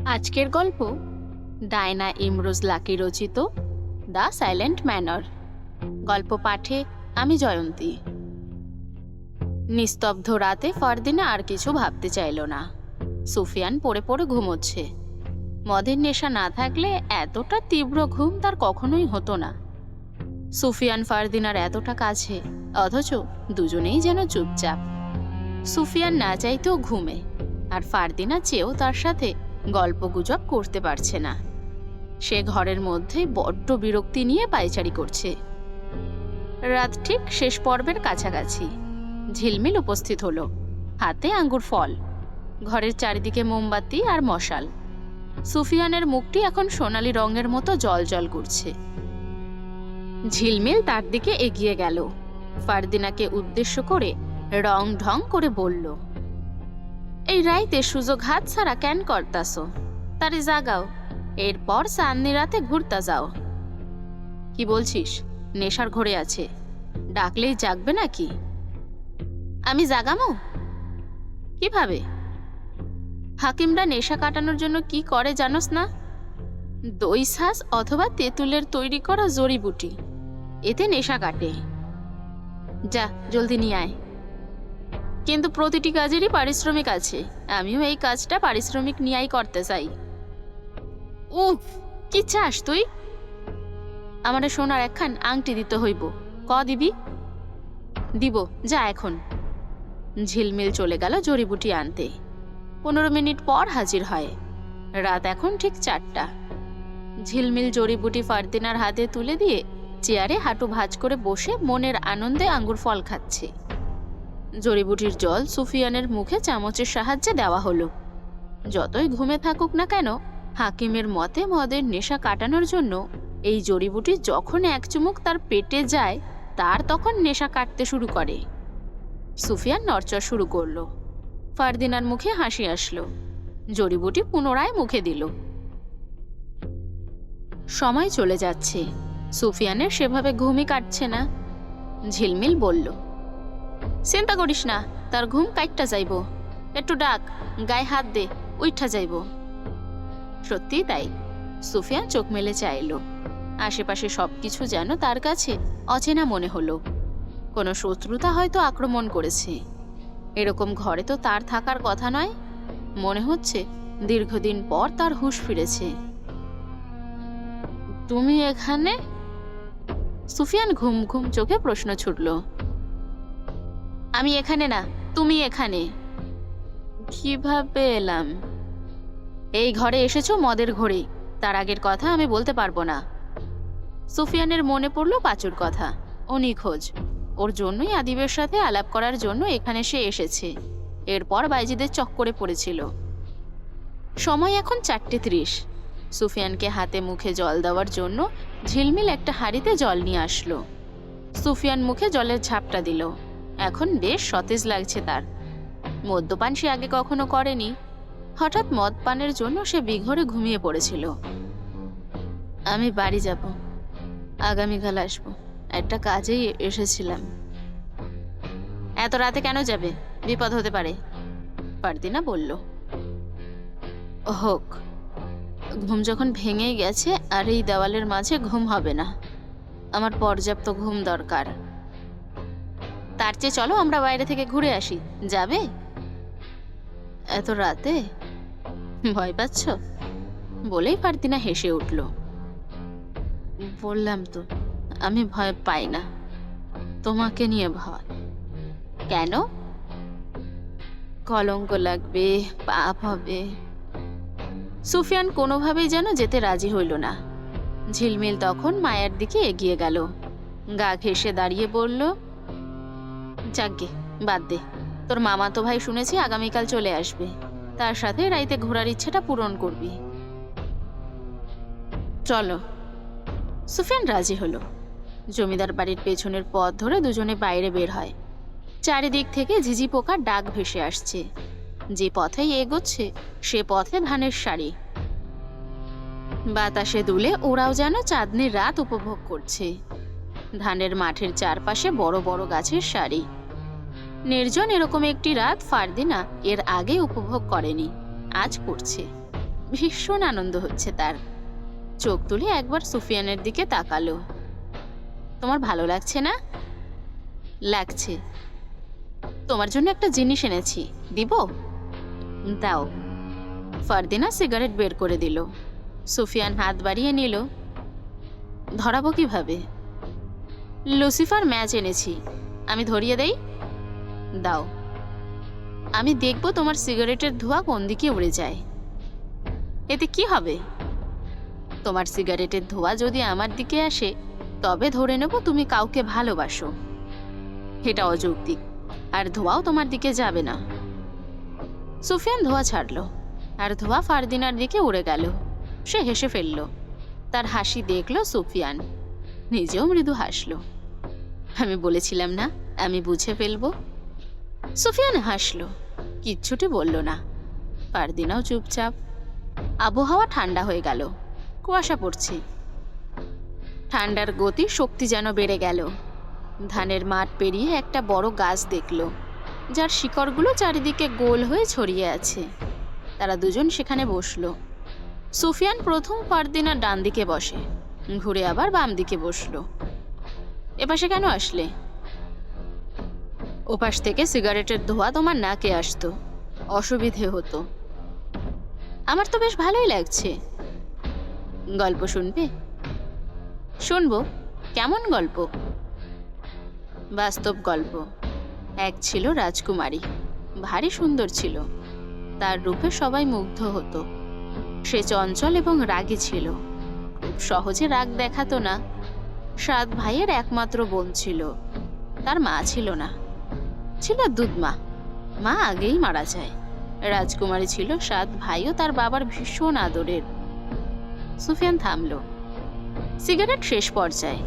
আজকের গল্প Diana Imroz lucky রচিত দ্য সাইলেন্ট ম্যানর। গল্প পাঠে আমি জয়ন্তী। নিস্তব্ধ রাতে ফারদিনা আর কিছু ভাবতে চাইল না। সুফিয়ান পড়ে পড়ে ঘুমোচ্ছে। মদের নেশা না থাকলে এতটা তীব্র ঘুম তার কখনোই হতো না। সুফিয়ান ফারদিনার এতটা কাছে, অথচ দুজনেই যেন চুপচাপ। সুফিয়ান না চাইতেও ঘুমে, আর ফারদিনা চেয়েও তার সাথে গল্পগুজব করতে পারছে না। সে ঘরের মধ্যে বড্ড বিরক্তি নিয়ে পায়চারি করছে। রাত ঠিক শেষ পর্বের কাছাকাছি। ঝিলমিল উপস্থিত হলো, হাতে আঙ্গুর ফল, ঘরের চারিদিকে মোমবাতি আর মশাল। সুফিয়ানের মুখটি এখন সোনালি রঙের মতো জ্বলজ্বল করছে। ঝিলমিল তার দিকে এগিয়ে গেল, ফারদিনাকে উদ্দেশ্য করে রং ঢং করে বলল, এই রাইতে সুযোগ হাত ছাড়া কেন করতাছো? তারে জাগাও, এরপর চাঁদনি রাতে ঘুরতে যাও। কি বলছিস? নেশার ঘরে আছে, ডাকলেই জাগবে নাকি? আমি জাগামো কিভাবে? হাকিমরা নেশা কাটানোর জন্য কি করে জানোস না? দই শ্বাস অথবা তেঁতুলের তৈরি করা জড়িবুটি, এতে নেশা কাটে। যা জলদি নিয়ে আয়। কিন্তু প্রতিটি কাজেরই পারিশ্রমিক আছে, আমিও এই কাজটা পারিশ্রমিক নিয়েই করতে চাই। উফ, কি চাস তুই? আমারে সোনার একখান আংটি দিতে হইব, দিবি? দিব, যা এখন। ঝিলমিল চলে গেল জড়িবুটি আনতে। 15 মিনিট পর হাজির হয়। রাত এখন ঠিক 4টা। ঝিলমিল জড়িবুটি ফারদিনার হাতে তুলে দিয়ে চেয়ারে হাঁটু ভাঁজ করে বসে মনের আনন্দে আঙ্গুর ফল খাচ্ছে। জড়িবুটির জল সুফিয়ানের মুখে চামচের সাহায্যে দেওয়া হলো। যতই ঘুমে থাকুক না কেন, হাকিমের মতে মদের নেশা কাটানোর জন্য এই জড়িবুটি যখন এক চুমুক তার পেটে যায়, তার তখন নেশা কাটতে শুরু করে। সুফিয়ান নড়চড় শুরু করলো। ফারদিনার মুখে হাসি আসলো। জড়িবুটি পুনরায় মুখে দিল। সময় চলে যাচ্ছে, সুফিয়ানের সেভাবে ঘুমই কাটছে না। ঝিলমিল বলল, চিন্তা করিস না, তার ঘুম কাটটা যাইব। একটু ডাক, গায়ে হাত দে, উইঠা যাইব। সত্যি তাই। সুফিয়ান চোখ মেলে চাইল। আশেপাশে সবকিছু যেন তার কাছে অচেনা মনে হলো। কোনো শত্রুতা হয়তো আক্রমণ করেছে। এরকম ঘরে তো তার থাকার কথা নয়। মনে হচ্ছে দীর্ঘদিন পর তার হুঁশ ফিরেছে। তুমি এখানে? সুফিয়ান ঘুম ঘুম চোখে প্রশ্ন ছুটল। আমি এখানে না, তুমি এখানে। কিভাবে এলাম? এই ঘরে এসেছো মদের ঘরে, তার আগের কথা আমি বলতে পারবো না। সুফিয়ানের মনে পড়ল পাঁচুর কথা। ও নিখোঁজ, ওর জন্যই আদিবের সাথে আলাপ করার জন্য এখানে সে এসেছে। এরপর বাইজিদের চক্করে পড়েছিল। সময় এখন 4:30। সুফিয়ানকে হাতে মুখে জল দেওয়ার জন্য ঝিলমিল একটা হাঁড়িতে জল নিয়ে আসলো। সুফিয়ান মুখে জলের ঝাপটা দিল। এখন বেশ সতেজ লাগছে তার। মদ্যপান সে আগে কখনো করেনি। হঠাৎ মদ পানের জন্য সে বিঘরে ঘুমিয়ে পড়েছিল। আমি বাড়ি যাব, আগামীকাল আসবো, একটা কাজেই এসেছিলাম। এত রাতে কেন যাবে? বিপদ হতে পারে, ফারদিনা বলল। হোক, ঘুম যখন ভেঙেই গেছে আর এই দেওয়ালের মাঝে ঘুম হবে না। আমার পর্যাপ্ত ঘুম দরকার। তার চেয়ে চলো আমরা বাইরে থেকে ঘুরে আসি। যাবে? এত রাতে ভয় পাচ্ছ? বলেই ফারদিনা হেসে উঠল। বললাম তো, আমি ভয় পাই না, তোমাকে নিয়ে ভয়। কেন? কলঙ্ক লাগবে, পাপ হবে। সুফিয়ান কোনোভাবেই যেন যেতে রাজি হইল না। ঝিলমিল তখন মায়ের দিকে এগিয়ে গেল। গা ঘেঁষে দাঁড়িয়ে বলল, যাগ্গে, বাদ দে। তোর মামাতো ভাই শুনেছি আগামীকাল চলে আসবে, তার সাথে রাইতে ঘোরার ইচ্ছেটা পূরণ করবি। চলো। সুফিয়ান রাজি হলো। জমিদার বাড়ির পেছনের পথ ধরে দুজনে বাইরে বের হয়। চারিদিক থেকে ঝিঝি পোকার ডাক ভেসে আসছে। যে পথেই এগোচ্ছে সে পথে ধানের সারি। বাতাসে দুলে ওরাও যেন চাঁদনির রাত উপভোগ করছে। ধানের মাঠের চারপাশে বড় বড় গাছের সারি। নির্জন এরকম একটি রাত ফারদিনা এর আগে উপভোগ করেনি, আজ করছে। ভীষণ আনন্দ হচ্ছে তার। চোখ তুলে একবার সুফিয়ানের দিকে তাকালো। তোমার ভালো লাগছে না? লাগছে। তোমার জন্য একটা জিনিস এনেছি, দিব? দাও। ফারদিনা সিগারেট বের করে দিল। সুফিয়ান হাত বাড়িয়ে নিল। ধরাবো কিভাবে? লুসিফার ম্যাচ এনেছি, আমি ধরিয়ে দেই? দাও। আমি দেখব তোমার সিগারেটের ধোঁয়া কোন দিকে উড়ে যায়। এতে কি হবে? তোমার সিগারেটের ধোঁয়া যদি আমার দিকে আসে, তবে ধরে নেব তুমি কাউকে ভালোবাসো। এটা অযৌক্তিক, আর ধোঁয়াও তোমার দিকে যাবে না। সুফিয়ান ধোঁয়া ছাড়ল, আর ধোঁয়া ফারদিনার দিকে উড়ে গেল। সে হেসে ফেলল। তার হাসি দেখল সুফিয়ান, নিজেও মৃদু হাসল। আমি বলেছিলাম না আমি বুঝে ফেলব। সুফিয়ান হাসল, কিচ্ছুটি বলল না। ফারদিনাও চুপচাপ। আবহাওয়া ঠান্ডা হয়ে গেল, কুয়াশা পড়ছে। ঠান্ডার গতি শক্তি যেন বেড়ে গেল। ধানের মাঠ পেরিয়ে একটা বড় গাছ দেখল, যার শিকড়গুলো চারিদিকে গোল হয়ে ছড়িয়ে আছে। তারা দুজন সেখানে বসল। সুফিয়ান প্রথম ফারদিনার ডান দিকে বসে, ঘুরে আবার বাম দিকে বসল। এপাশে কেন আসলে? ওপাশ থেকে সিগারেটের ধোঁয়া তোমার নাকে আসতো, অসুবিধে হতো। আমার তো বেশ ভালোই লাগছে। গল্প শুনবে? শুনবো। কেমন গল্প? বাস্তব গল্প। এক ছিল রাজকুমারী, ভারী সুন্দর ছিল। তার রূপে সবাই মুগ্ধ হতো। সে চঞ্চল এবং রাগী ছিল, খুব সহজে রাগ দেখাতো না। 7 ভাইয়ের একমাত্র বোন ছিল। তার মা ছিল না, ছিল দুধমা। মা আগেই মারা যায়। রাজকুমারী ছিল 7 ভাইও তার বাবার ভীষণ আদরের। সুফিয়ান থামল। সিগারেট শেষ পর্যায়ে।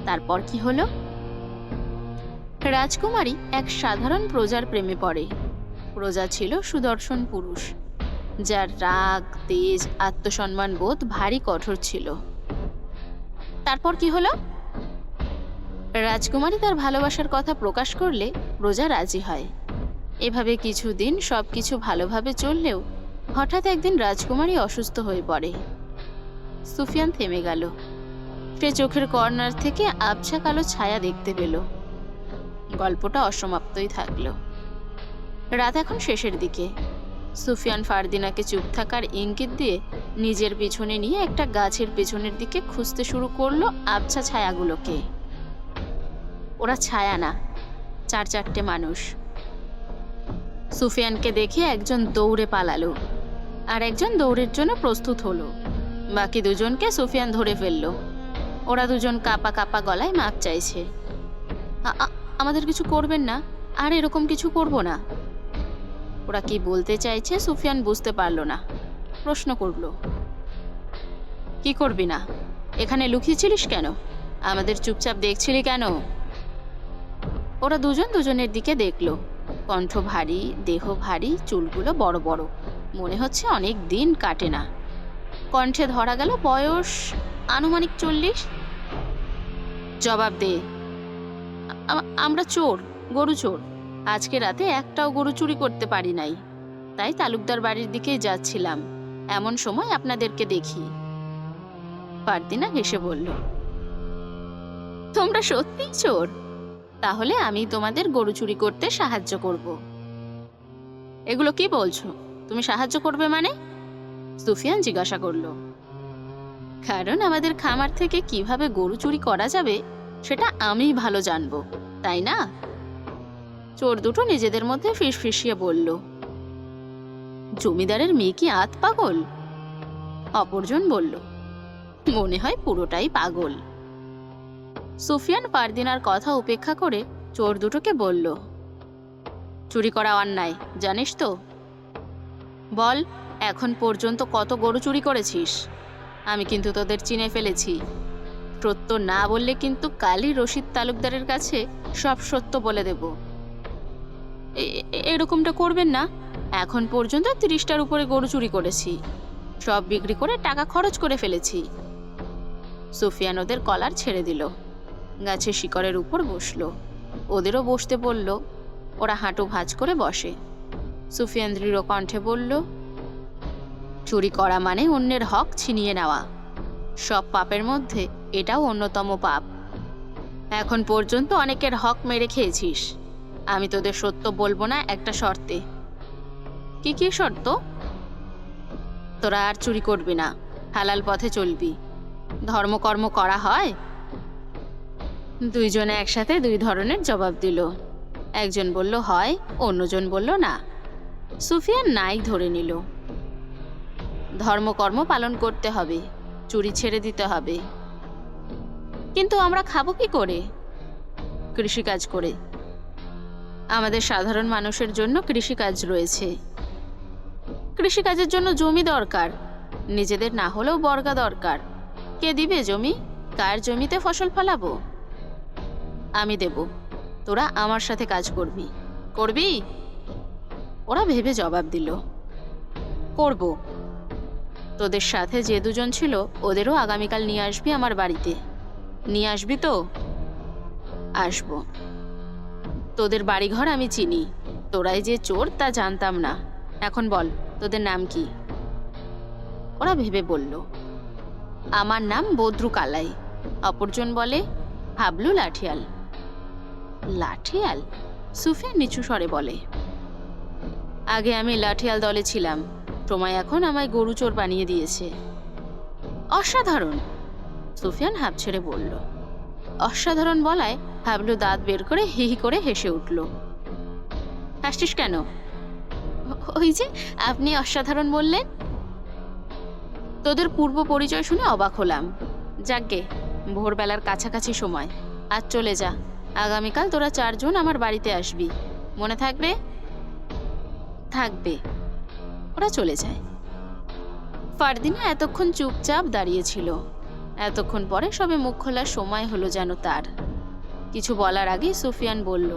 তারপর কি হলো? রাজকুমারী এক সাধারণ প্রজার প্রেমে পড়ে। প্রজা ছিল সুদর্শন পুরুষ, যার রাগ, তেজ, আত্মসম্মান বোধ ভারী কঠোর ছিল। তারপর কি হলো? রাজকুমারী তার ভালোবাসার কথা প্রকাশ করলে প্রজা রাজি হয়। এভাবে কিছুদিন সবকিছু ভালোভাবে চললেও হঠাৎ একদিন রাজকুমারী অসুস্থ হয়ে পড়ে। সুফিয়ান থেমে গেল। সে চোখের কর্নার থেকে আবছা কালো ছায়া দেখতে পেল। গল্পটা অসমাপ্তই থাকলো। রাত এখন শেষের দিকে। সুফিয়ান ফারদিনাকে চুপ থাকার ইঙ্গিত দিয়ে নিজের পিছনে নিয়ে একটা গাছের পেছনের দিকে খুঁজতে শুরু করলো আবছা ছায়াগুলোকে। ওরা ছায়া না, 4-4টে মানুষ। সুফিয়ানকে দেখে একজন দৌড়ে পালালো, আর একজন দৌড়ের জন্য প্রস্তুত হলো। বাকি দুজনকে সুফিয়ান ধরে ফেললো। ওরা দুজন কাপা কাপা গলায় মাপ চাইছে। আমাদের কিছু করবেন না, আর এরকম কিছু করব না। ওরা কি বলতে চাইছে সুফিয়ান বুঝতে পারল না। প্রশ্ন করল, কি করবি না? এখানে লুকিয়েছিলিস কেন? আমাদের চুপচাপ দেখছিলি কেন? ওরা দুজন দুজনের দিকে দেখল। কণ্ঠ ভারী, দেহ ভারী, চুলগুলো বড় বড়, মনে হচ্ছে অনেক দিন কাটে না। কণ্ঠে ধরা গেল বয়স আনুমানিক 40। জবাব দে। আমরা চোর, গরু চোর। আজকে রাতে একটাও গরু চুরি করতে পারি নাই, তাই তালুকদার বাড়ির দিকেই যাচ্ছিলাম। এমন সময় আপনাদেরকে দেখি। ফারদিনা হেসে বলল, তোমরা সত্যিই চোর? তাহলে আমি তোমাদের গরু চুরি করতে সাহায্য করব। এগুলো কি বলছো? তুমি সাহায্য করবে মানে? সুফিয়ান জিজ্ঞাসা করল। কারণ আমাদের খামার থেকে কিভাবে গরু চুরি করা যাবে সেটা আমি ভালো জানবো, তাই না? চোর দুটো নিজেদের মধ্যে ফিসফিসিয়ে বলল। জমিদারের মেয়ে কি আত পাগল? অপরজন বলল, মনে হয় পুরোটাই পাগল। সুফিয়ান ফারদিনার কথা উপেক্ষা করে চোর দুটোকে বলল, চুরি করা অন্যায়, জানিস তো? বল, এখন পর্যন্ত কত গরু চুরি করেছিস? আমি কিন্তু তোদের চিনে ফেলেছি। সত্য না বললে কিন্তু কালই রশিদ তালুকদারের কাছে সব সত্য বলে দেব। এরকমটা করবেন না। এখন পর্যন্ত 30টার উপরে গরু চুরি করেছি। সব বিক্রি করে টাকা খরচ করে ফেলেছি। সুফিয়ান ওদের কলার ছেড়ে দিল। গাছের শিকড়ের উপর বসলো। ওদেরও বসতে বলল। ওরা হাঁটু ভাঁজ করে বসে। সুফিয়ান দৃঢ় কণ্ঠে বলল, চুরি করা মানে অন্যের হক ছিনিয়ে নেওয়া। সব পাপের মধ্যে এটাও অন্যতম পাপ। এখন পর্যন্ত অনেকের হক মেরে খেয়েছিস। আমি তোদের সত্য বলবো না একটা শর্তে। কি কি শর্ত? তোরা আর চুরি করবি না, হালাল পথে চলবি। ধর্মকর্ম করা হয়? দুইজনে একসাথে দুই ধরনের জবাব দিল। একজন বলল হয়, অন্যজন বলল না। সুফিয়ান নাই ধরে নিল। ধর্মকর্ম পালন করতে হবে, চুরি ছেড়ে দিতে হবে। কিন্তু আমরা খাবো কি করে? কৃষিকাজ করে। আমাদের সাধারণ মানুষের জন্য কৃষিকাজ রয়েছে। কৃষিকাজের জন্য জমি দরকার, নিজেদের না হলেও বর্গা দরকার। কে দিবে জমি? কার জমিতে ফসল ফলাবো? আমি দেব, তোরা আমার সাথে কাজ করবি। করবি? ওরা ভেবে জবাব দিল, করব। তোদের সাথে যে দুজন ছিল ওদেরও আগামীকাল নিয়ে আসবি আমার বাড়িতে। নিয়ে আসবি তো? আসবো। তোদের বাড়িঘর আমি চিনি, তোরাই যে চোর তা জানতাম না। এখন বল, তোদের নাম কি? ওরা ভেবে বলল, আমার নাম বদ্রু কালাই। অপরজন বলে হাবলু লাঠিয়াল। লাঠিয়াল? সুফিয়ান নিচু স্বরে বলে, আগে আমি লাঠিয়াল দলে ছিলাম, সময় এখন আমায় গরু চোর বানিয়ে দিয়েছে। অসাধারণ, সুফিয়ান হাঁপ ছেড়ে বলল। অসাধারণ বলায় হাবলু দাঁত বের করে হি হি করে হেসে উঠল। হাসছিস কেন? ওই যে আপনি অসাধারণ বললেন। তোদের পূর্ব পরিচয় শুনে অবাক হলাম। যাকগে, ভোরবেলার কাছাকাছি সময়, আজ চলে যা। আগামীকাল তোরা 4 জন আমার বাড়িতে আসবি, মনে থাকবে? থাকবে। ওরা চলে যায়। ফারদিনা এতক্ষণ চুপচাপ দাঁড়িয়েছিল। এতক্ষণ পরে সবে মুখ খোলার সময় হলো যেন তার। কিছু বলার আগেই সুফিয়ান বলল,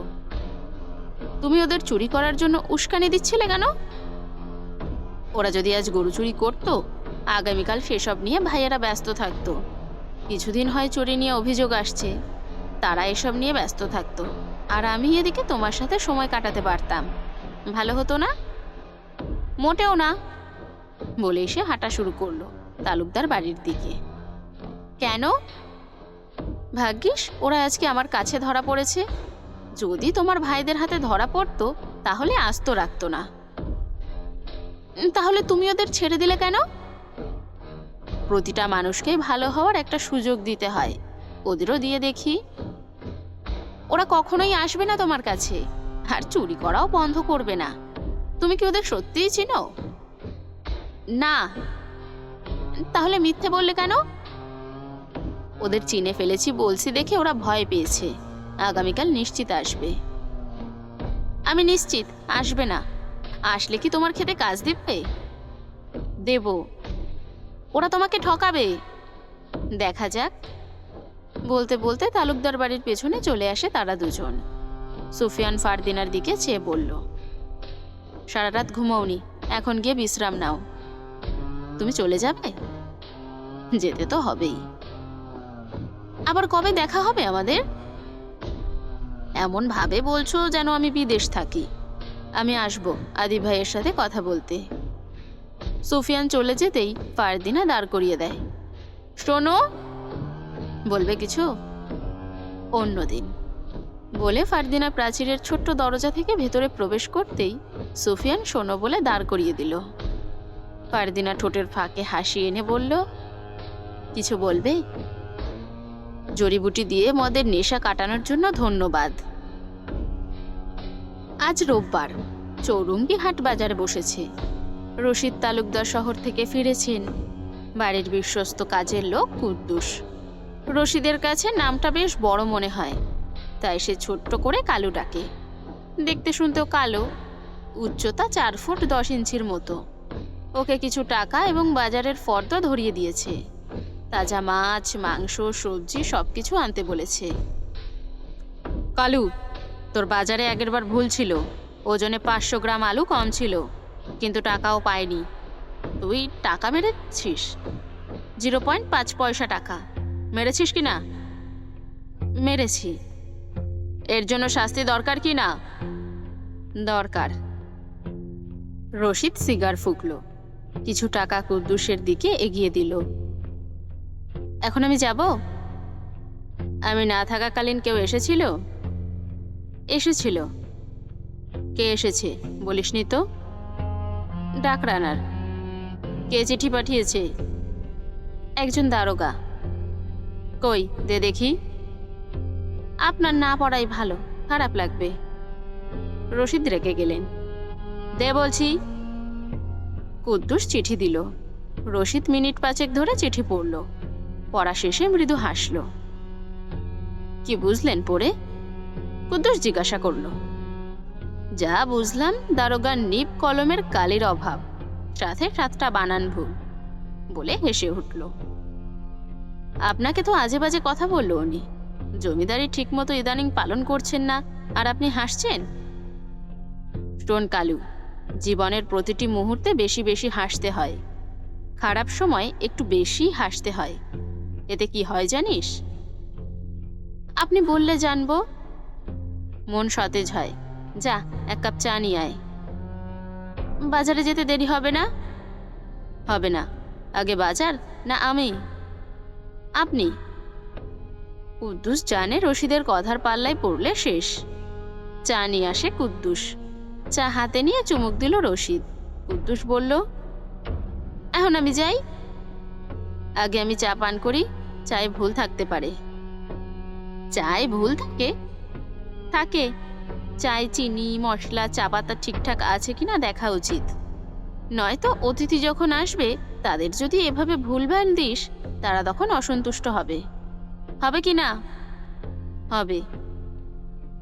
তুমি ওদের চুরি করার জন্য উস্কানি দিচ্ছিলে কেন? ওরা যদি আজ গরু চুরি করতো, আগামীকাল সেসব নিয়ে ভাইয়েরা ব্যস্ত থাকতো। কিছুদিন হয় চুরি নিয়ে অভিযোগ আসছে, তারা এসব নিয়ে ব্যস্ত থাকতো, আর আমি এদিকে তোমার সাথে সময় কাটাতে পারতাম। ভালো হতো না? মোটেও না, বলে এসে হাঁটা শুরু করলো তালুকদার বাড়ির দিকে। কেন? ভাগ্যিস ওরা আজকে আমার কাছে ধরা পড়েছে। যদি তোমার ভাইদের হাতে ধরা পড়তো তাহলে আস্ত রাখতো না। তাহলে তুমি ওদের ছেড়ে দিলে কেন? প্রতিটা মানুষকে ভালো হওয়ার একটা সুযোগ দিতে হয়, ওদেরও দিয়ে দেখি। ওরা কখনোই আসবে না তোমার কাছে, আর চুরি করাও বন্ধ করবে না। তুমি কি ওদের সত্যিই চিনো? না। তাহলে মিথ্যে বললে কেন? ওদের চিনে ফেলেছি বলছি দেখে ওরা ভয় পেয়েছে। আগামীকাল নিশ্চিত আসবে। আমি নিশ্চিত আসবে না। আসলে কি তোমার খেতে কাজ দিবে? দেব। ওরা তোমাকে ঠকাবে। দেখা যাক। বলতে বলতে তালুকদার বাড়ির পেছনে চলে আসে তারা দুজন। সুফিয়ান ফারদিনার দিকে চেয়ে বলল, সারা রাত ঘুমাওনি, এখন গিয়ে বিশ্রাম নাও। তুমি চলে যাবে? যেতে তো হবেই। আবার কবে দেখা হবে আমাদের? এমন ভাবে বলছো যেন আমি বিদেশ থাকি। আমি আসবো আদি ভাইয়ের সাথে কথা বলতে। সুফিয়ান চলে যেতেই ফারদিনা দাঁড় করিয়ে দেয়। শোনো, বলবে কিছু? অন্যদিন, বলে ফারদিনা প্রাচীরের ছোট্ট দরজা থেকে ভেতরে প্রবেশ করতেই সুফিয়ান শোনো বলে দাঁড় করিয়ে দিল। ফারদিনা ঠোঁটের ফাঁকে হাসি এনে বলল, কিছু বলবে? জড়িবুটি দিয়ে মদের নেশা কাটানোর জন্য ধন্যবাদ। আজ রোববার, চৌরঙ্গি হাট বাজারে বসেছে। রশিদ তালুকদার শহর থেকে ফিরেছেন। বাড়ির বিশ্বস্ত কাজের লোক কুদ্দুস। রশিদের কাছে নামটা বেশ বড় মনে হয়, তাই সে ছোট্ট করে কালু ডাকে। দেখতে শুনতেও কালো, উচ্চতা 4 ফুট 10 ইঞ্চির মতো। ওকে কিছু টাকা এবং বাজারের ফর্দ ধরিয়ে দিয়েছে। তাজা মাছ, মাংস, সবজি সবকিছু আনতে বলেছে। কালু, তোর বাজারে আগেরবার ভুল ছিল। ওজনে 500 গ্রাম আলু কম ছিল, কিন্তু টাকাও পায়নি। তুই টাকা মেরেছিস? 0.5 পয়সা টাকা মেরেছিস কি না? মেরেছি। এর জন্য শাস্তি দরকার কি না? দরকার। রশিদ সিগার ফুঁকল। কিছু টাকা কুদ্দুসের দিকে এগিয়ে দিল। এখন আমি যাব? আমি না থাকাকালীন কেউ এসেছিল? এসেছিল। কে এসেছে বলিসনি তো? ডাক রানার। কে চিঠি পাঠিয়েছে? একজন দারোগা। কই দে দেখি। আপনার না পড়াই ভালো, খারাপ লাগবে। রশিদ রেখে গেলেন। দে বলছি। কুদ্দুস চিঠি দিল। রশিদ মিনিট 5 ধরে চিঠি পড়ল। পড়া শেষে মৃদু হাসল। কি বুঝলেন পড়ে? কুদ্দুস জিজ্ঞাসা করল। যা বুঝলাম, দারোগার নিব কলমের কালির অভাব, সাথে 7টা বানান ভুল। বলে হেসে উঠল। আপনাকে তো আজে বাজে কথা বলল উনি। জমিদারি ঠিকমতো ইদানিং পালন করছেন না, আর আপনি হাসছেন? শোন কালু, জীবনের প্রতিটি মুহূর্তে বেশি বেশি হাসতে হয়। খারাপ সময় একটু বেশি হাসতে হয়। এতে কি হয় জানিস? আপনি বললে জানবো। মন সতেজ হয়। যা, 1 কাপ চা নিয়ে আয়। বাজারে যেতে দেরি হবে না? হবে না। আগে বাজার না আমি? আপনি। কুদ্দুস জানে রশিদের কথার পাল্লায় পড়লে শেষ। চা নিয়ে আসে কুদ্দুস। চা হাতে নিয়ে চুমুক দিল রশিদ। কুদ্দুস বলল, এখন আমি যাই? আগে আমি চা পান করি। চায়ে ভুল থাকতে পারে। চায়ে ভুল থাকে? থাকে। চায়ে চিনি, মশলা, চা পাতা ঠিকঠাক আছে কিনা দেখা উচিত। নয়তো অতিথি যখন আসবে তাদের যদি এভাবে ভুলভাল দিস, তারা তখন অসন্তুষ্ট হবে। হবে কি না? হবে।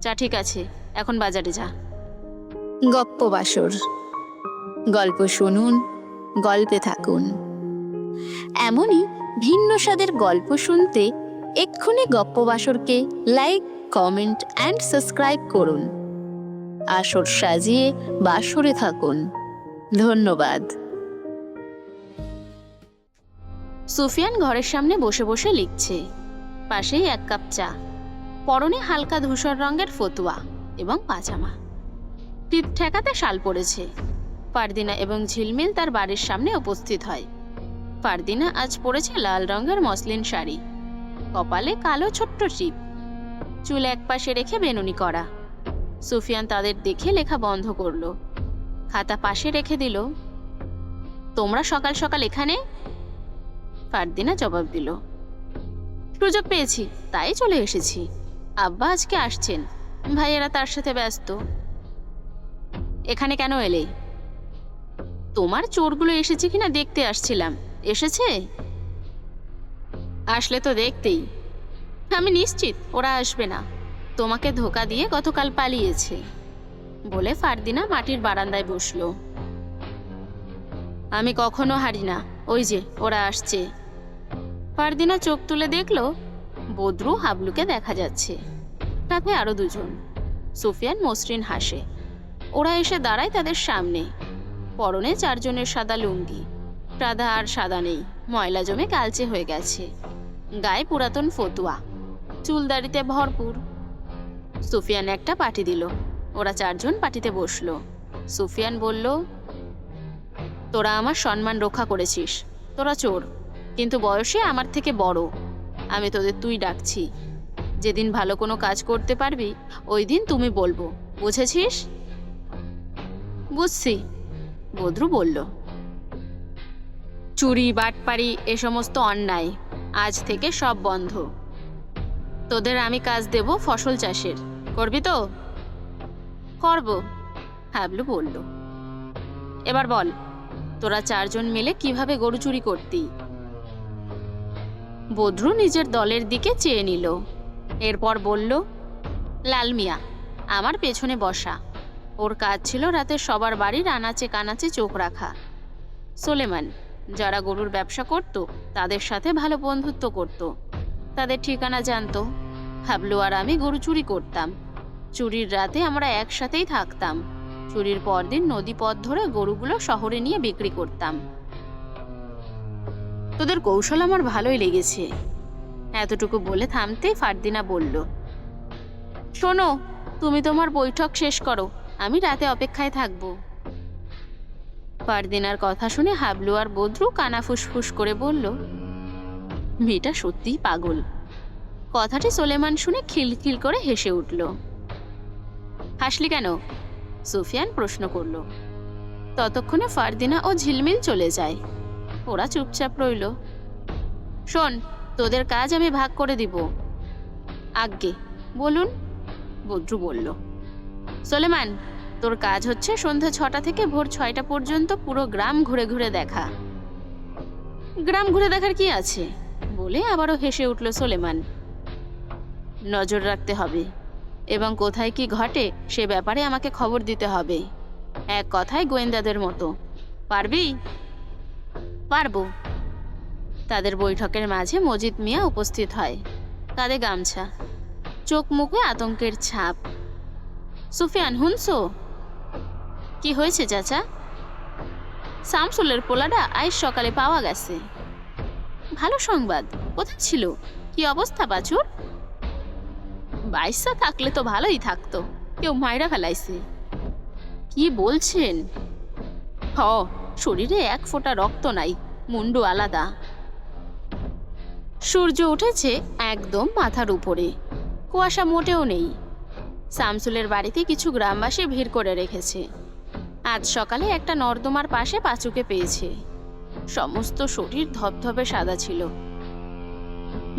চা ঠিক আছে, এখন বাজারে যা। গপ্পবাসর। গল্প শুনুন, গল্পে থাকুন। এমনই ভিন্ন স্বাদের গল্প শুনতে এক্ষুনি গপ্পবাসরকে লাইক, কমেন্ট অ্যান্ড সাবস্ক্রাইব করুন। আসর সাজিয়ে বাসরে থাকুন। ধন্যবাদ। সুফিয়ান ঘরের সামনে বসে বসে লিখছে। পাশেই 1 কাপ চা। পরনে হালকা ধূসর রঙের ফতুয়া এবং পাজামা। শীত ঠেকাতে শাল পড়েছে। ফারদিনা এবং ঝিলমিল তার বাড়ির সামনে উপস্থিত হয়। ফারদিনা আজ পরেছে লাল রঙের মসলিন শাড়ি। কপালে কালো ছোট্ট টিপ। চুল একপাশে রেখে বেনুনি করা। সুফিয়ান তাদের দেখে লেখা বন্ধ করলো। খাতা পাশে রেখে দিল। তোমরা সকাল সকাল এখানে? ফারদিনা জবাব দিল, সুযোগ পেয়েছি তাই চলে এসেছি। আব্বা আজকে আসছেন, ভাইয়েরা তার সাথে ব্যস্ত। এখানে কেন এলে? তোমার চোরগুলো এসেছে কিনা দেখতে আসছিলাম। এসেছে? আসলে তো দেখতেই। আমি নিশ্চিত ওরা আসবে না। তোমাকে ধোকা দিয়ে গতকাল পালিয়েছে। বলে ফারদিনা মাটির বারান্দায় বসলো। আমি কখনো হারি না। ওই যে ওরা আসছে। ফারদিনা চোখ তুলে দেখল বদরু, হাবলুকে দেখা যাচ্ছে। সাথে আরো 2 জন। সুফিয়ান মসৃণ হাসে। ওরা এসে দাঁড়ায় তাদের সামনে। পরনে 4 জনের সাদা লুঙ্গি। সাদা আর সাদা নেই, ময়লা জমে কালচে হয়ে গেছে। গায়ে পুরাতন ফতুয়া, চুলদাড়িতে ভরপুর। সুফিয়ান একটা পাটি দিল। ওরা 4 জন পাটিতে বসলো। সুফিয়ান বলল, তোরা আমার সম্মান রক্ষা করেছিস। তোরা চোর, কিন্তু বয়সে আমার থেকে বড়। আমি তোদের তুই ডাকছি। যেদিন ভালো কোনো কাজ করতে পারবি ওই দিন তুমি বলবো, বুঝেছিস? বুঝছি, বদরু বলল। চুরি, বাটপাড়ি এ সমস্ত অন্যায় আজ থেকে সব বন্ধ। তোদের আমি কাজ দেব ফসল চাষের। করবি তো? করব, হাবলু বলল। এবার বল, তোরা 4 জন মিলে কিভাবে গরু চুরি করতি? বদরু নিজের দলের দিকে চেয়ে নিল। এরপর বলল, লাল মিয়া আমার পেছনে বসা। ওর কাজ ছিল রাতে সবার বাড়ির আনাচে কানাচে চোখ রাখা। সোলেমান যারা গরুর ব্যবসা করত তাদের সাথে ভালো বন্ধুত্ব করত। তাদের ঠিকানা জানতো। হাবলু আর আমি গরু চুরি করতাম। চুরির রাতে আমরা একসাথেই থাকতাম। চুরির পরদিন নদী পথ ধরে গরুগুলো শহরে নিয়ে বিক্রি করতাম। তোদের কৌশল আমার ভালোই লেগেছে। এতটুকু বলে থামতেই ফারদিনা বলল, শোনো, তুমি তোমার বৈঠক শেষ করো, আমি রাতে অপেক্ষায় থাকবো। ফারদিনার কথা শুনে হাবলু আর বদ্রু কানা ফুসফুস করে বলল, মেয়েটা সত্যিই পাগল। কথাটি সোলেমান শুনে খিলখিল করে হেসে উঠল। হাসলি কেন? সুফিয়ান প্রশ্ন করল। ততক্ষণে ফারদিনা ও ঝিলমিল চলে যায়। ওরা চুপচাপ রইল। শোন, তোদের কাজ আমি ভাগ করে দিব। আজ্ঞে, বলুন, বদ্রু বলল। সোলেমান, তোর কাজ হচ্ছে সন্ধ্যা 6টা থেকে ভোর 6টা পর্যন্ত পুরো গ্রাম ঘুরে ঘুরে দেখা। গ্রাম ঘুরে দেখার কি আছে? বলে আবারও হেসে উঠল সোলেমান। নজর রাখতে হবে এবং কোথায় কি ঘটে সে ব্যাপারে আমাকে খবর দিতে হবে। এক কথায় গোয়েন্দাদের মতো। পারবি? পারবো। তাদের বৈঠকের মাঝে মজিদ মিয়া উপস্থিত হয়। কাঁধে গামছা, চোখ মুখে আতঙ্কের ছাপ। সুফিয়ান, হুনসো? কি হয়েছে চাচা? শামসুলের পোলাটা আজ সকালে পাওয়া গেছে। ভালো সংবাদ। কোথায় ছিল? কি অবস্থা বাছুর? বাইসা থাকলে তো ভালোই থাকতো, কেউ মাইরা ফেলাইছে। কি বলছেন? হ, শরীরে এক ফোঁটা রক্ত নাই, মুন্ডু আলাদা। সূর্য উঠেছে একদম মাথার উপরে, কুয়াশা মোটেও নেই। শামসুলের বাড়িতে কিছু গ্রামবাসী ভিড় করে রেখেছে। আজ সকালে একটা নর্দমার পাশে পাঁচুকে পেয়েছে। সমস্ত শরীর ধবধবে সাদা ছিল।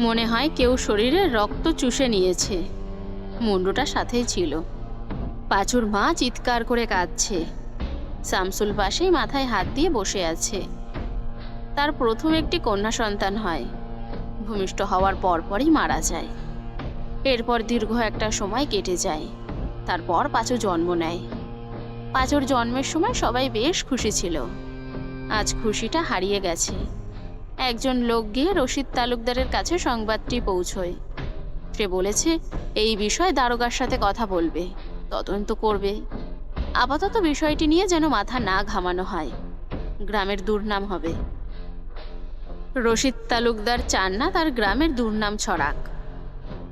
মনে হয় কেউ শরীরের রক্ত চুষে নিয়েছে। মুন্ডুটা সাথেই ছিল। পাঁচুর মা চিৎকার করে কাঁদছে। শামসুল পাশেই মাথায় হাত দিয়ে বসে আছে। তার প্রথম একটি কন্যা সন্তান হয়। ভূমিষ্ঠ হওয়ার পরপরই মারা যায়। এরপর দীর্ঘ একটা সময় কেটে যায়। তারপর পাঁচু জন্ম নেয়। পাঁচুর জন্মের সময় সবাই বেশ খুশি ছিল। আজ খুশিটা হারিয়ে গেছে। একজন লোক গিয়ে রশিদ তালুকদারের কাছে সংবাদটি পৌঁছয়। সে বলেছে এই বিষয়ে দারোগার সাথে কথা বলবে, তদন্ত করবে। আপাতত বিষয়টি নিয়ে যেন মাথা না ঘামানো হয়, গ্রামের দুর্নাম হবে। রশিদ তালুকদার চান না তার গ্রামের দুর্নাম ছড়াক।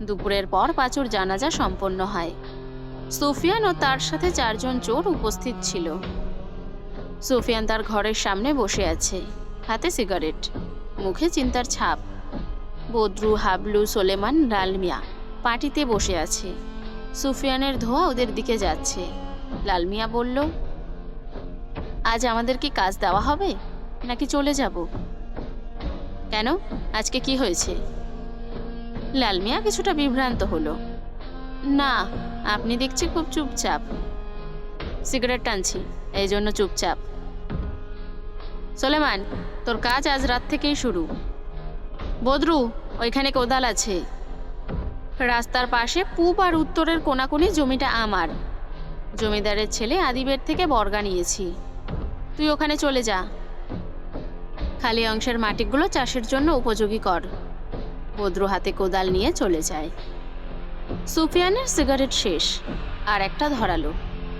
দুপুরের পর পাঁচুর জানাজা সম্পন্ন হয়। সুফিয়ান ও তার সাথে 4 জন চোর উপস্থিত ছিল। সুফিয়ান তার ঘরের সামনে বসে আছে, হাতে সিগারেট, মুখে চিন্তার ছাপ। বদ্রু, হাবলু, সোলেমান, লালমিয়া পার্টিতে বসে আছে। সুফিয়ানের ধোঁয়া ওদের দিকে যাচ্ছে। লালমিয়া বলল, আজ আমাদের কি কাজ দেওয়া হবে নাকি চলে যাব? কেন, আজকে কি হয়েছে? লালমিয়া কিছুটা বিভ্রান্ত হলো। না, আপনি দেখছি খুব চুপচাপ। সিগারেট টানছি, এই জন্য চুপচাপ। সোলেমান, তোর কাজ আজ রাত থেকেই শুরু। বদ্রু, ওইখানে কোদাল আছে। রাস্তার পাশে পূব আর উত্তরের কোনাকুনি জমিটা আমার। জমিদারের ছেলে আদিবের থেকে বর্গা নিয়েছি। তুই ওখানে চলে যা। খালি অংশের মাটিগুলো চাষের জন্য উপযোগী কর। বদ্রু হাতে কোদাল নিয়ে চলে যায়। সুফিয়ানের সিগারেট শেষ, আর একটা ধরালো।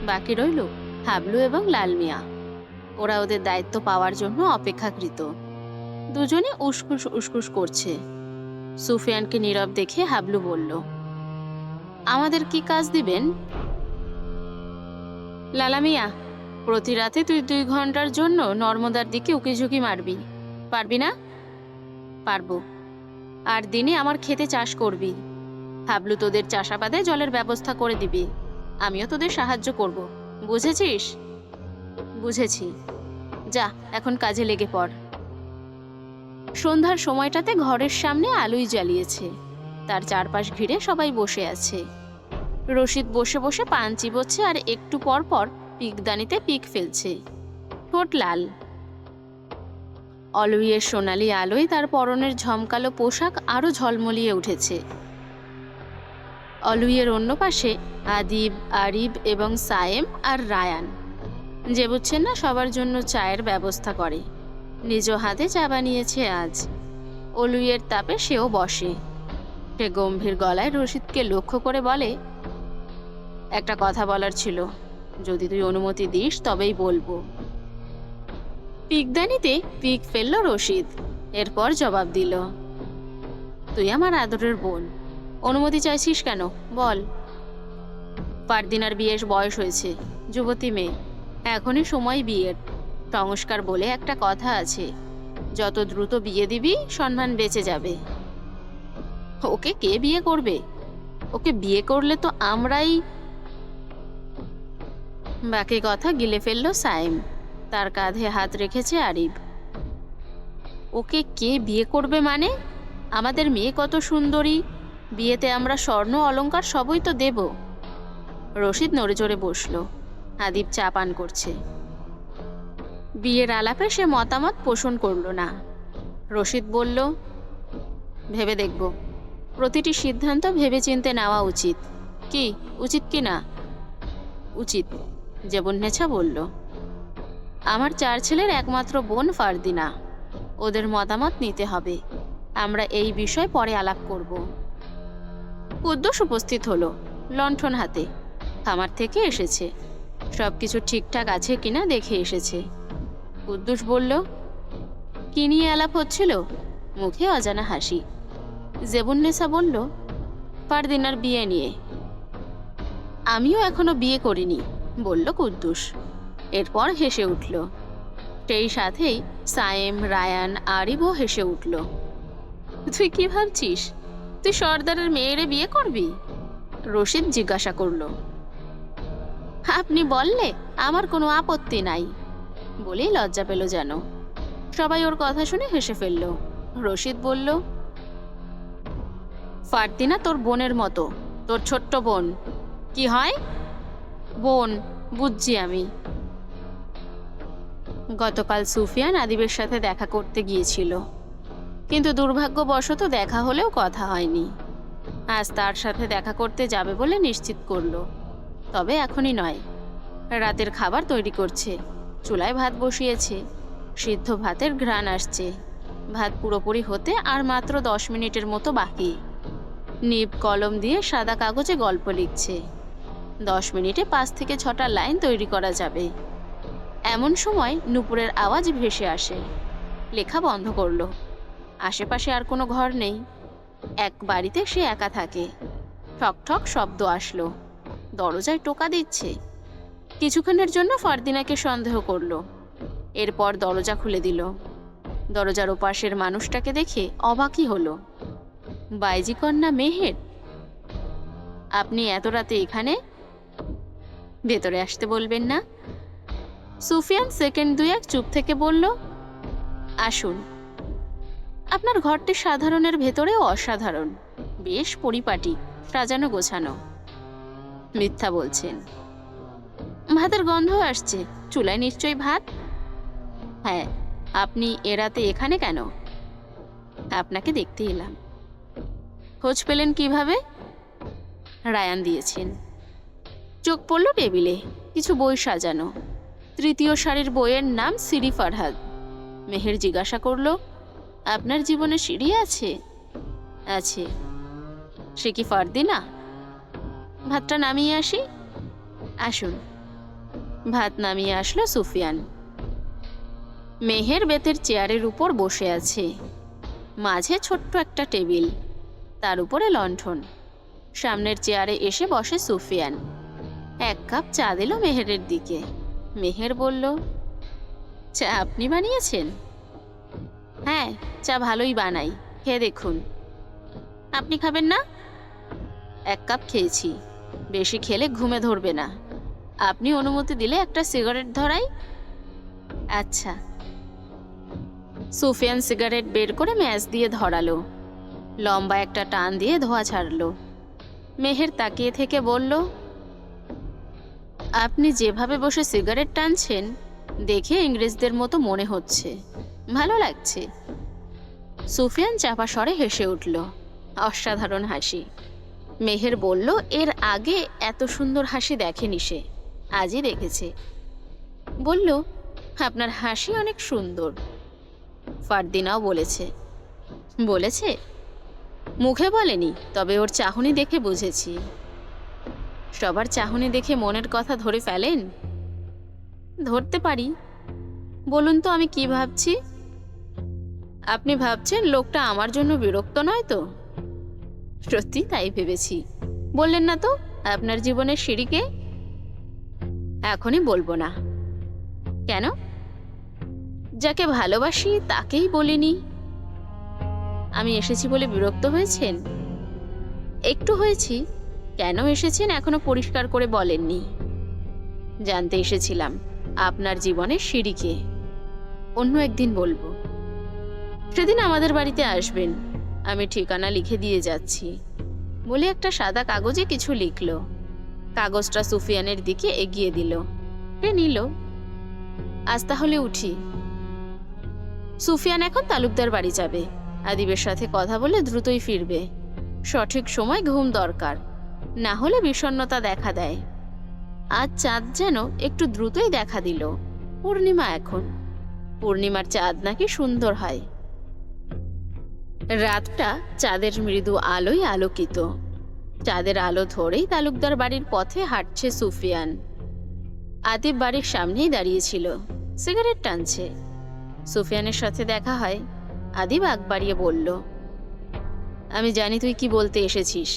বাকি রইল হাবলু এবং লালমিয়া। ওরা ওদের দায়িত্ব পাওয়ার জন্য অপেক্ষাকৃত। দুজনে উসকুস উসকুস করছে। সুফিয়ানকে নীরব দেখে হাবলু বলল, আমাদের কি কাজ দিবেন? লালামিয়া, প্রতি রাতে তুই 2 ঘন্টার জন্য নর্মদার দিকে উকিঝুঁকি মারবি। পারবি না? পারবো। আর দিনে আমার খেতে চাষ করবি। হাবলু তোদের চাষাবাদে জলের ব্যবস্থা করে দিবি। আমিও তোদের সাহায্য করব। বুঝেছিস? বুঝেছি। যা, এখন কাজে লেগে পড়। সন্ধ্যার সময়টাতে ঘরের সামনে আলোই জ্বালিয়েছে। তার চারপাশ ঘিরে সবাই বসে আছে। রশিদ বসে বসে পান চিবোচ্ছে আর একটু পর পর পিকদানিতে পিক ফেলছে। ঠোঁট লাল। অলুইয়ের সোনালি আলোয় তার পরনের ঝমকালো পোশাক আরো ঝলমলিয়ে উঠেছে। অলুইয়ের অন্য পাশে আদিব, আরিব এবং সায়েম আর রায়ান, যে বুঝছেন না সবার জন্য চায়ের ব্যবস্থা করে। নিজ হাতে চা বানিয়েছে আজ। অলুইয়ের তাপে সেও বসে। সে গম্ভীর গলায় রশিদকে লক্ষ্য করে বলে, একটা কথা বলার ছিল, যদি তুই অনুমতি দিস তবেই বলবো। পিকদানিতে পিক ফেলল রশিদ। এরপর জবাব দিল, তুই আমার আদরের বোন, অনুমতি চাইছিস কেন বল। ফারদিনার বিয়ের বয়স হয়েছে, যুবতী মেয়ে, এখনই সময় বিয়ের। সংস্কার বলে একটা কথা আছে, যত দ্রুত বিয়ে দিবি সম্মান বেঁচে যাবে। ওকে কে বিয়ে করবে? ওকে বিয়ে করলে তো আমরাই। বাকি কথা গিলে ফেলল সাইম। তার কাঁধে হাত রেখেছে আরিফ। ওকে কে বিয়ে করবে মানে? আমাদের মেয়ে কত সুন্দরী, বিয়েতে আমরা স্বর্ণ অলংকার সবই তো দেব। রশিদ নড়ে চড়ে বসল। আদিব চা পান করছে। বিয়ের আলাপে সে মতামত পোষণ করল না। রশিদ বলল, ভেবে দেখব। প্রতিটি সিদ্ধান্ত ভেবেচিন্তে নেওয়া উচিত। কি উচিত কি না? উচিত, জেবুন্নেছা বলল। আমার 4 ছেলের একমাত্র বোন ফারদিনা, ওদের মতামত নিতে হবে। আমরা এই বিষয় পরে আলাপ করব। কুদ্দুস উপস্থিত হলো, লণ্ঠন হাতে। খামার থেকে এসেছে, সবকিছু ঠিকঠাক আছে কিনা দেখে এসেছে। কুদ্দুস বলল, কি নিয়ে আলাপ হচ্ছিল? মুখে অজানা হাসি। জেবুন্নেসা বলল, ফারদিনার বিয়ে নিয়ে। আমিও এখনো বিয়ে করিনি, বলল কুদ্দুস। এরপর হেসে উঠল। সেই সাথেই সায়েম, রায়ান, আরিবও হেসে উঠল। তুই কি ভাবছিস? তুই সর্দারের মেয়েরে বিয়ে করবি? রশিদ জিজ্ঞাসা করল। আপনি বললে আমার কোনো আপত্তি নাই, বলেই লজ্জা পেল যেন। সবাই ওর কথা শুনে হেসে ফেলল। রশিদ বলল, ফারদিনা তোর বোনের মতো, তোর ছোট্ট বোন। কি হয়? বোন, বুঝছি আমি। গতকাল সুফিয়ান আদিবের সাথে দেখা করতে গিয়েছিল, কিন্তু দুর্ভাগ্যবশত দেখা হলেও কথা হয়নি। আজ তার সাথে দেখা করতে যাবে বলে নিশ্চিত করলো, তবে এখনই নয়। রাতের খাবার তৈরি করছে, চুলায় ভাত বসিয়েছে। সিদ্ধ ভাতের ঘ্রাণ আসছে। ভাত পুরোপুরি হতে আর মাত্র 10 মিনিটের মতো বাকি। নিব কলম দিয়ে সাদা কাগজে গল্প লিখছে। 10 মিনিটে 5 থেকে 6টা লাইন তৈরি করা যাবে। এমন সময় নূপুরের আওয়াজ ভেসে আসে। লেখা বন্ধ করলো। আশেপাশে আর কোনো ঘর নেই। এক বাড়িতে সে একা থাকে। ঠক ঠক শব্দ আসলো। দরজায় টোকা দিচ্ছে। কিছুক্ষণের জন্য ফারদিনাকে সন্দেহ করলো। এরপর দরজা খুলে দিল। দরজার ওপাশের মানুষটাকে দেখে অবাকই হলো। বাইজি কন্যা মেহের, আপনি এত রাতে এখানে? ভেতরে আসতে বলবেন না? সুফিয়ান সেকেন্ড 2-1 চুপ থেকে বলল, আসুন। আপনার ঘরটি সাধারণের ভেতরেও অসাধারণ, বেশ পরিপাটি, সাজানো গোছানো। মিথ্যা বলছেন। ভাতের গন্ধ আসছে, চুলায় নিশ্চয়ই ভাত। হ্যাঁ, আপনি এ রাতে এখানে কেন? আপনাকে দেখতে এলাম। খোঁজ পেলেন কিভাবে? রায়ান দিয়েছেন। চোখ পড়ল টেবিলে, কিছু বই সাজানো। 3য় সারির বইয়ের নাম সিরি ফারহাদ। মেহের জিজ্ঞাসা করল, আপনার জীবনে সিঁড়ি আছে? আছে। সে কি ফারদিনা? ভাতটা নামিয়ে আসি। আসুন। ভাত নামিয়ে আসলো সুফিয়ান। মেহের বেতের চেয়ারের উপর বসে আছে। মাঝে ছোট্ট একটা টেবিল, তার উপরে লণ্ঠন। সামনের চেয়ারে এসে বসে সুফিয়ান। 1 কাপ চা দিল মেহেরের দিকে। মেহের বলল, চা আপনি বানিয়েছেন? হ্যাঁ, চা ভালোই বানাই, খেয়ে দেখুন। আপনি খাবেন না? 1 কাপ খেয়েছি, বেশি খেলে ঘুমে ধরবে না। আপনি অনুমতি দিলে একটা সিগারেট ধরাই। আচ্ছা। সুফিয়ান সিগারেট বের করে ম্যাচ দিয়ে ধরালো। লম্বা একটা টান দিয়ে ধোঁয়া ছাড়লো। মেহের তাকিয়ে থেকে বলল, আপনি যেভাবে বসে সিগারেট টানছেন দেখে ইংরেজদের মতো মনে হচ্ছে, ভালো লাগছে। সুফিয়ান চাপা স্বরে হেসে উঠল। অসাধারণ হাসি। মেহের বলল, এর আগে এত সুন্দর হাসি দেখেনি সে, আজই দেখেছে। বলল, আপনার হাসি অনেক সুন্দর। ফারদিনাও বলেছে। বলেছে? মুখে বলেনি, তবে ওর চাহনি দেখে বুঝেছি। সবার চাহনি দেখে মনের কথা ধরে ফেলেন? ধরতে পারি। বলুন তো আমি কি ভাবছি? আপনি ভাবছেন লোকটা আমার জন্য বিরক্ত নয় তো? সত্যি তাই ভেবেছি। বললেন না তো আপনার জীবনের সিঁড়িকে? এখনই বলবো না। কেন? যাকে ভালোবাসি তাকেই বলিনি। আমি এসেছি বলে বিরক্ত হয়েছেন? একটু হয়েছি। কেন এসেছেন এখনো পরিষ্কার করে বলেননি। জানতে এসেছিলাম আপনার জীবনের সিঁড়িকে। অন্য একদিন বলবো। সেদিন আমাদের বাড়িতে আসবেন, আমি ঠিকানা লিখে দিয়ে যাচ্ছি বলে একটা সাদা কাগজে কিছু লিখল। কাগজটা সুফিয়ানের দিকে এগিয়ে দিল। সে নিল। আজ তাহলে উঠি। সুফিয়ান এখন তালুকদার বাড়ি যাবে। আদিবের সাথে কথা বলে দ্রুতই ফিরবে। সঠিক সময় ঘুম দরকার, না হলে বিষণ্ণতা দেখা দেয়। আজ চাঁদ যেন একটু দ্রুতই দেখা দিল। পূর্ণিমা এখন। পূর্ণিমার চাঁদ নাকি সুন্দর হয়। রাতটা চাঁদের মৃদু আলোয় আলোকিত। চাঁদের আলো ধরেই তালুকদার বাড়ির পথে হাঁটছে সুফিয়ান। আদিব বাড়ির সামনেই দাঁড়িয়েছিল, সিগারেট টানছে। সুফিয়ানের সাথে দেখা হয়। আদিব আগ বাড়িয়ে বলল, আমি জানি তুই কি বলতে এসেছিস।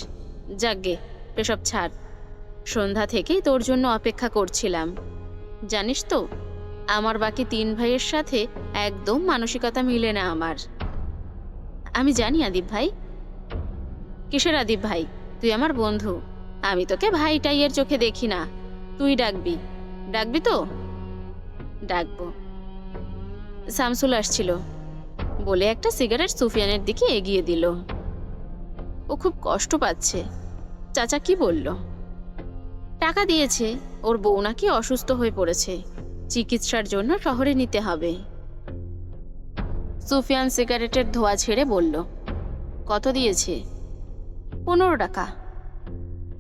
যাকগে, এসব ছাড়। সন্ধ্যা থেকেই তোর জন্য অপেক্ষা করছিলাম। জানিস তো, আমার বাকি 3 ভাইয়ের সাথে একদম মানসিকতা মিলে না আমার। আমি জানি আদিব ভাই। কিসের আদিব ভাই? তুই আমার বন্ধু। আমি তোকে ভাই টাইয়ের চোখে দেখি না। তুই ডাকবি। ডাকবি তো? ডাকবো। শামসুল আসছিল বলে একটা সিগারেট সুফিয়ানের দিকে এগিয়ে দিল। ও খুব কষ্ট পাচ্ছে। চাচা কি বলল? টাকা দিয়েছে, ওর বউ নাকি অসুস্থ হয়ে পড়েছে, চিকিৎসার জন্য শহরে নিতে হবে। সুফিয়ান সিগারেটের ধোঁয়া ছেড়ে বলল, কত দিয়েছে? 15 টাকা।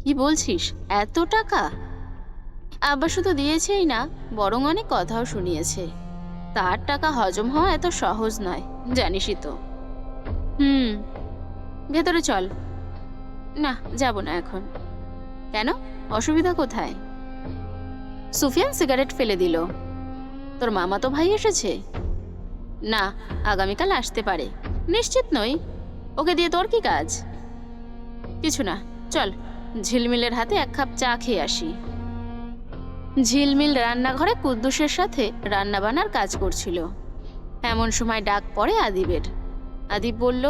কি বলছিস, এত টাকা? আব্বা শুধু দিয়েছেই না, বরং অনেক কথাও শুনিয়েছে। তার টাকা হজম হওয়া এত সহজ নয়, জানিসই তো। ভেতরে চল। না, যাব না এখন। কেন, অসুবিধা কোথায়? সুফিয়ান সিগারেট ফেলে দিল। তোর মামা তো ভাই এসেছে? না, আগামীকাল আসতে পারে, নিশ্চিত নই। ওকে দিয়ে তোর কি কাজ? কিছু না, চল ঝিলমিলের হাতে 1 কাপ চা খেয়ে আসি। ঝিলমিল রান্নাঘরে কুদ্দুসের সাথে রান্নাবান্নার কাজ করছিল। এমন সময় ডাক পড়ে আদিবের। আদিব বলল,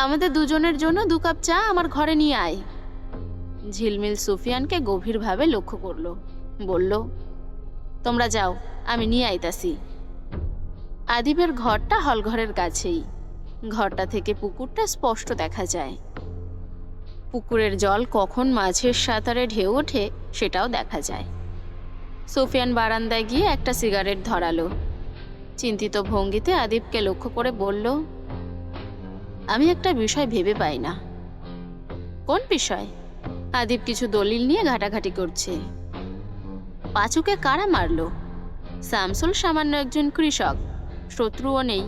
আমাদের দুজনের জন্য 2 কাপ চা আমার ঘরে নিয়ে আয়। ঝিলমিল সুফিয়ানকে গভীরভাবে লক্ষ্য করল। বলল, তোমরা যাও, আমি নিয়ে আইতাছি। আদিবের ঘরটা হলঘরের কাছেই। ঘরটা থেকে পুকুরটা স্পষ্ট দেখা যায়। পুকুরের জল কখন মাছের সাঁতারে ঢেউ ওঠে সেটাও দেখা যায়। সুফিয়ান বারান্দায় গিয়ে একটা সিগারেট ধরালো। চিন্তিত ভঙ্গিতে আদিবকে লক্ষ্য করে বলল, আমি একটা বিষয় ভেবে পাই না। কোন বিষয়? আদিব কিছু দলিল নিয়ে ঘাটাঘাটি করছে। পাঁচুকে কারা মারলো? শামসুল সামান্য একজন কৃষক, শত্রুও নেই।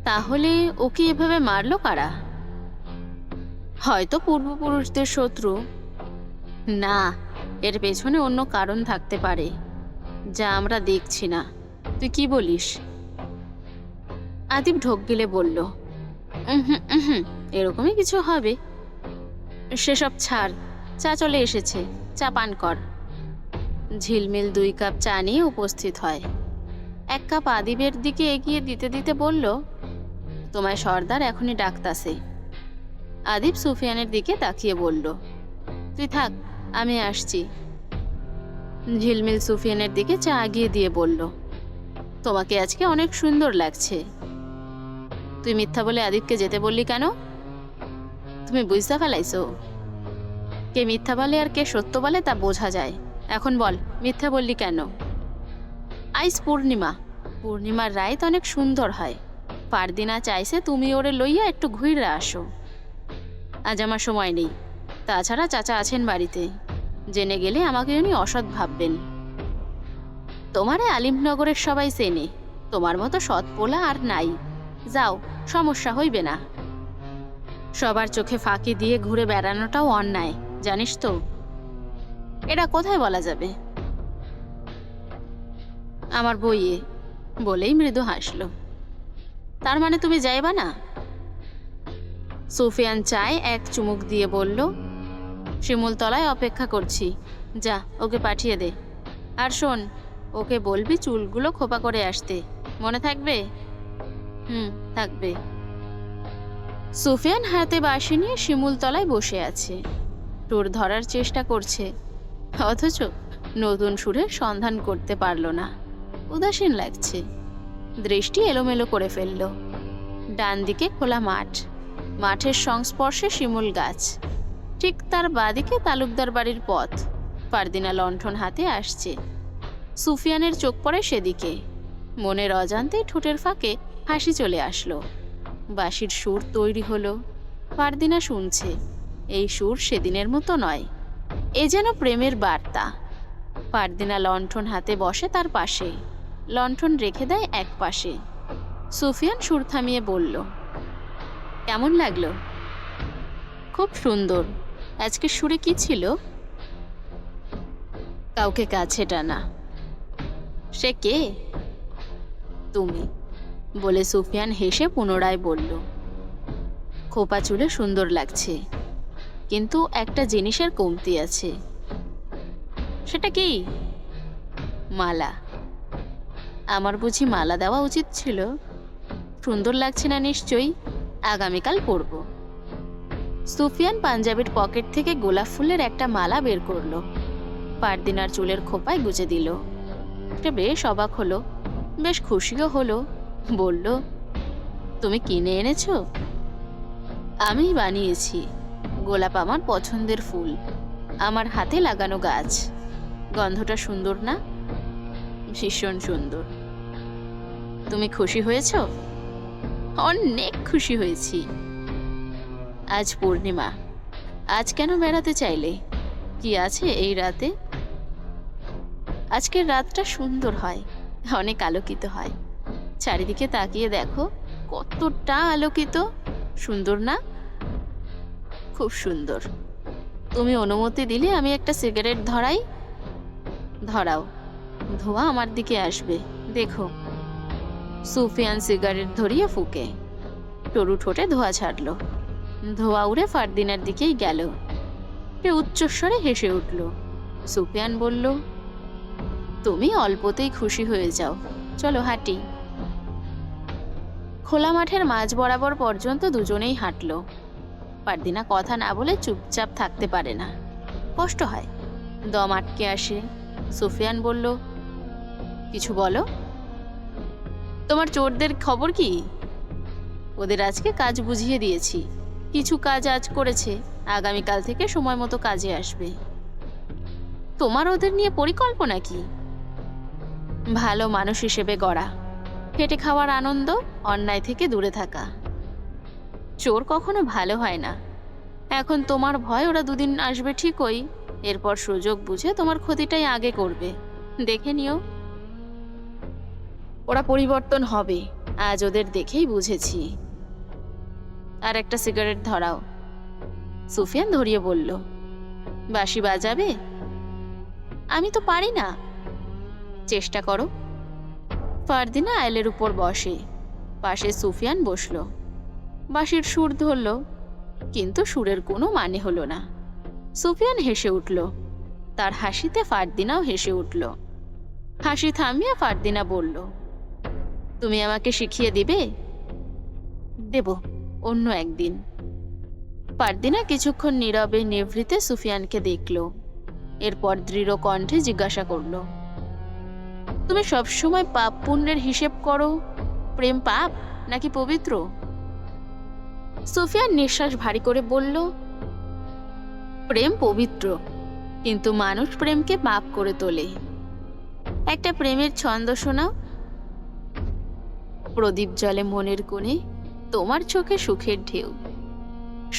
তাহলে ওকে এভাবে মারলো কারা? হয়তো পূর্বপুরুষদের শত্রু। না, এর পেছনে অন্য কারণ থাকতে পারে, যা আমরা দেখছি না। তুই কি বলিস? আদিব ঢোক গিলে বলল, এরকমই কিছু হবে। সেসব ছাড়, চা চলে এসেছে, চা পান কর। ঝিলমিল 2 কাপ চা নিয়ে উপস্থিত হয়। 1 কাপ আদিবের দিকে এগিয়ে দিতে দিতে বলল, তোমায় সর্দার এখনই ডাকতাছে। আদিব সুফিয়ানের দিকে তাকিয়ে বলল, তুই থাক, আমি আসছি। ঝিলমিল সুফিয়ানের দিকে চা আগিয়ে দিয়ে বলল, তোমাকে আজকে অনেক সুন্দর লাগছে। তুই মিথ্যা বলে আদিবকে যেতে বললি কেন? তুমি বুঝতে ফেলাইছো? কে মিথ্যা বলে আর কে সত্য বলে তা বোঝা যায়। এখন বল, মিথ্যা বললি কেন? আইস পূর্ণিমা, পূর্ণিমার রাত অনেক সুন্দর হয়। পারদিনা চাইছে তুমি ওরে লইয়া একটু ঘুরে আসো। আজ আমার সময় নেই। তাছাড়া চাচা আছেন বাড়িতে, জেনে গেলে আমাকে উনি অসৎ ভাববেন। তোমারে আলিমনগরের সবাই চেনে, তোমার মতো সৎ পোলা আর নাই। যাও, সমস্যা হইবে না। সবার চোখে ফাঁকি দিয়ে ঘুরে বেড়ানোটাও অন্যায়, জানিস তো। এটা কোথায় বলা যাবে? আমার বইয়ে, বলেই মৃদু হাসল। তার মানে তুমি যাইবা না? সুফিয়ান চায় 1 চুমুক দিয়ে বলল, শিমুলতলায় অপেক্ষা করছি, যা ওকে পাঠিয়ে দে। আর শোন, ওকে বলবি চুলগুলো খোপা করে আসতে, মনে থাকবে? থাকবে। সুফিয়ান হাতে বাঁশি নিয়ে শিমুল তলায় বসে আছে, সুর ধরার চেষ্টা করছে, অথচ নতুন সুরের সন্ধান করতে পারল না। উদাসীন লাগছে, দৃষ্টি এলোমেলো করে ফেলল। ডান দিকে খোলা মাঠ, মাঠের সংস্পর্শে শিমুল গাছ, ঠিক তার বাঁদিকে তালুকদার বাড়ির পথ। ফারদিনা লণ্ঠন হাতে আসছে। সুফিয়ানের চোখ পড়ে সেদিকে, মনের অজান্তেই ঠোঁটের ফাঁকে হাসি চলে আসলো। বাঁশির সুর তৈরি হলো, ফারদিনা শুনছে। এই সুর সেদিনের মতো নয়, এ যেন প্রেমের বার্তা। ফারদিনা লণ্ঠন হাতে বসে তার পাশে, লণ্ঠন রেখে দেয় এক পাশে। সুফিয়ান সুর থামিয়ে বলল, কেমন লাগলো? খুব সুন্দর। আজকে সুরে কি ছিল? কাউকে কাছে টানা। সে কে? তুমি, বলে সুফিয়ান হেসে পুনরায় বলল, খোপা চুলে সুন্দর লাগছে, কিন্তু একটা জিনিসের কমতি আছে। সেটা কি? মালা। আমার বুঝি মালা দেওয়া উচিত ছিল? সুন্দর লাগছে না নিশ্চয়ই, আগামীকাল পরব। সুফিয়ান পাঞ্জাবির পকেট থেকে গোলাপ ফুলের একটা মালা বের করলো, ফারদিনার চুলের খোপায় গুজে দিল। সে বেশ অবাক হলো, বেশ খুশিও হলো। বলল, তুমি কিনে এনেছো? আমিই বানিয়েছি। গোলাপ আমার পছন্দের ফুল, আমার হাতে লাগানো গাছ। গন্ধটা সুন্দর না? ভীষণ সুন্দর। তুমি খুশি হয়েছ? অনেক খুশি হয়েছি। আজ পূর্ণিমা, আজ কেন বেড়াতে চাইলে? কি আছে এই রাতে? আজকের রাতটা সুন্দর হয়, অনেক আলোকিত হয়। চারিদিকে তাকিয়ে দেখো, কতটা আলোকিত। সুন্দর না? খুব সুন্দর। তুমি অনুমতি দিলে আমি একটা সিগারেট ধরাই। ধরাও, ধোঁয়া আমার দিকে আসবে, দেখো। সুফিয়ান সিগারেট ধরিয়ে ফুঁকে সরু ঠোঁটে ধোঁয়া ছাড়ল। ধোঁয়া উড়ে ফারদিনার দিকেই গেল। সে উচ্চস্বরে হেসে উঠল। সুফিয়ান বলল, তুমি অল্পতেই খুশি হয়ে যাও, চলো হাঁটি। খোলা মাঠের মাঝ বরাবর পর্যন্ত দুজনেই হাঁটল। ফারদিনা কথা না বলে চুপচাপ থাকতে পারে না, কষ্ট হয়, দম আটকে আসে। সুফিয়ান বলল, কিছু বলো। তোমার চোরদের খবর কি? ওদের আজকে কাজ বুঝিয়ে দিয়েছি, কিছু কাজ আজ করেছে, আগামীকাল থেকে সময় মতো কাজে আসবে। তোমার ওদের নিয়ে পরিকল্পনা কি? ভালো মানুষ হিসেবে গড়া, খেটে খাওয়ার আনন্দ, অন্যায় থেকে দূরে থাকা। চোর কখনো ভালো হয় না। এখন তোমার ভয় ওরা দুদিন আসবে ঠিকই, এরপর সুযোগ বুঝে তোমার ক্ষতিটাই আগে করবে, দেখে নিও। ওরা পরিবর্তন হবে, আজ ওদের দেখেই বুঝেছি। আর একটা সিগারেট ধরাও। সুফিয়ান ধরিয়ে বলল, বাঁশি বাজাবে? আমি তো পারি না। চেষ্টা করো। ফারদিনা আইলের উপর বসে, পাশে সুফিয়ান বসলো। বাঁশির সুর ধরল, কিন্তু সুরের কোনো মানে হলো না। সুফিয়ান হেসে উঠল, তার হাসিতে ফারদিনাও হেসে উঠল। হাসি থামিয়ে ফারদিনা বলল, তুমি আমাকে শিখিয়ে দিবে? দেব, অন্য একদিন। ফারদিনা কিছুক্ষণ নীরবে নিভৃতে সুফিয়ানকে দেখল, এরপর দৃঢ় কণ্ঠে জিজ্ঞাসা করল, তুমি সবসময় পাপ পুণ্যের হিসেব করো? প্রেম পাপ নাকি পবিত্র? সুফিয়ান নিঃশ্বাস ভারী করে বলল, প্রেম পবিত্র, কিন্তু মানুষ প্রেমকে পাপ করে তোলে। একটা প্রেমের ছন্দ শোনাও। প্রদীপ জলে মনের কোণে, তোমার চোখে সুখের ঢেউ।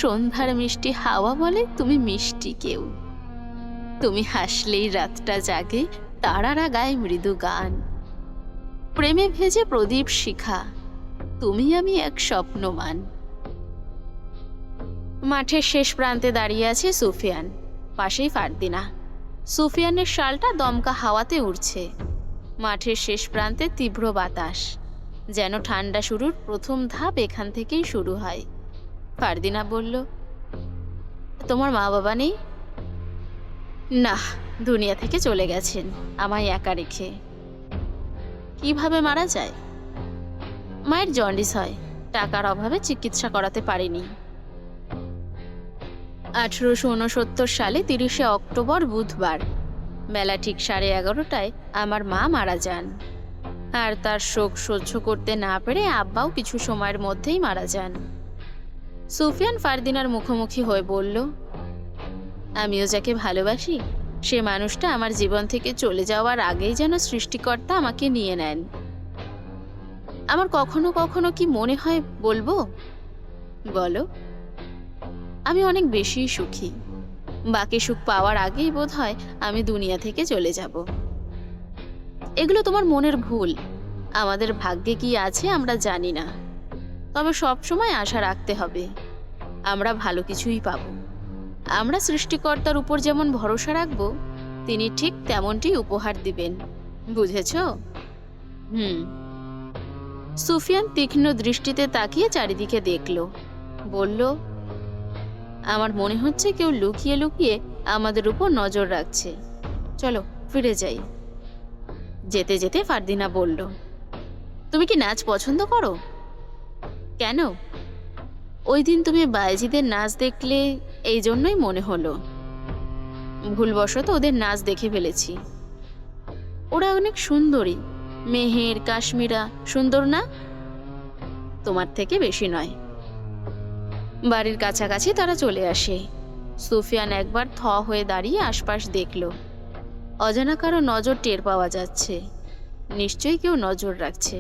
সন্ধ্যার মিষ্টি হাওয়া বলে তুমি মিষ্টি কেউ। তুমি হাসলেই রাতটা জাগে, তারারা গায়ে মৃদু গান। প্রেমে ভেজে প্রদীপ শিখা, তুমি আমি এক স্বপ্নমান। মাঠের শেষ প্রান্তে দাঁড়িয়ে আছে সুফিয়ান, পাশেই ফারদিনা। সুফিয়ানের শালটা দমকা হাওয়াতে উড়ছে। মাঠের শেষ প্রান্তে তীব্র বাতাস, যেন ঠান্ডা শুরুর প্রথম ধাপ এখান থেকেই শুরু হয়। ফারদিনা বলল, তোমার মা বাবা নেই? না, দুনিয়া থেকে চলে গেছেন আমায় একা রেখে। কিভাবে মারা যায়? মায়ের জন্ডিস হয়, টাকার অভাবে চিকিৎসা করাতে পারেনি। 1869 সালে 30শে অক্টোবর বুধবার বেলা ঠিক 11:30টায় আমার মা মারা যান। আর তার শোক সহ্য করতে না পেরে আব্বাও কিছু সময়ের মধ্যেই মারা যান। সুফিয়ান ফারদিনার মুখোমুখি হয়ে বলল, আমিও যাকে ভালোবাসি সে মানুষটা আমার জীবন থেকে চলে যাওয়ার আগেই যেন সৃষ্টিকর্তা আমাকে নিয়ে নেন। আমার কখনো কখনো কি মনে হয় বলবো? বলো। আমি অনেক বেশি সুখী। বাকি সুখ পাওয়ার আগেই বোধ হয় আমি দুনিয়া থেকে চলে যাব। এগুলো তোমার মনের ভুল। আমাদের ভাগ্যে কি আছে আমরা জানি না, তবে সব সময় আশা রাখতে হবে আমরা ভালো কিছুই পাব। আমরা সৃষ্টিকর্তার উপর যেমন ভরসা রাখব, তিনি ঠিক তেমনটি উপহার দিবেন। বুঝেছ? সুফিয়ান তীক্ষ্ণ দৃষ্টিতে তাকিয়ে চারিদিকে দেখল, বলল, আমার মনে হচ্ছে কেউ লুকিয়ে লুকিয়ে আমাদের উপর নজর রাখছে। চলো ফিরে যাই। যেতে যেতে ফারদিনা বলল, তুমি কি নাচ পছন্দ করো? কেন? ওই দিন তুমি বায়েজিদের নাচ দেখলে, এই জন্যই মনে হলো। ভুলবশত ওদের নাচ দেখে ফেলেছি। ওরা অনেক সুন্দরী, মেহের, কাশ্মীরা, সুন্দর না? তোমার থেকে বেশি নয়। বাড়ির কাছাকাছি তারা চলে আসে। সুফিয়ান একবার থ হয়ে দাঁড়িয়ে আশপাশ দেখল। অজানা কারো নজর টের পাওয়া যাচ্ছে। নিশ্চয়ই কেউ নজর রাখছে,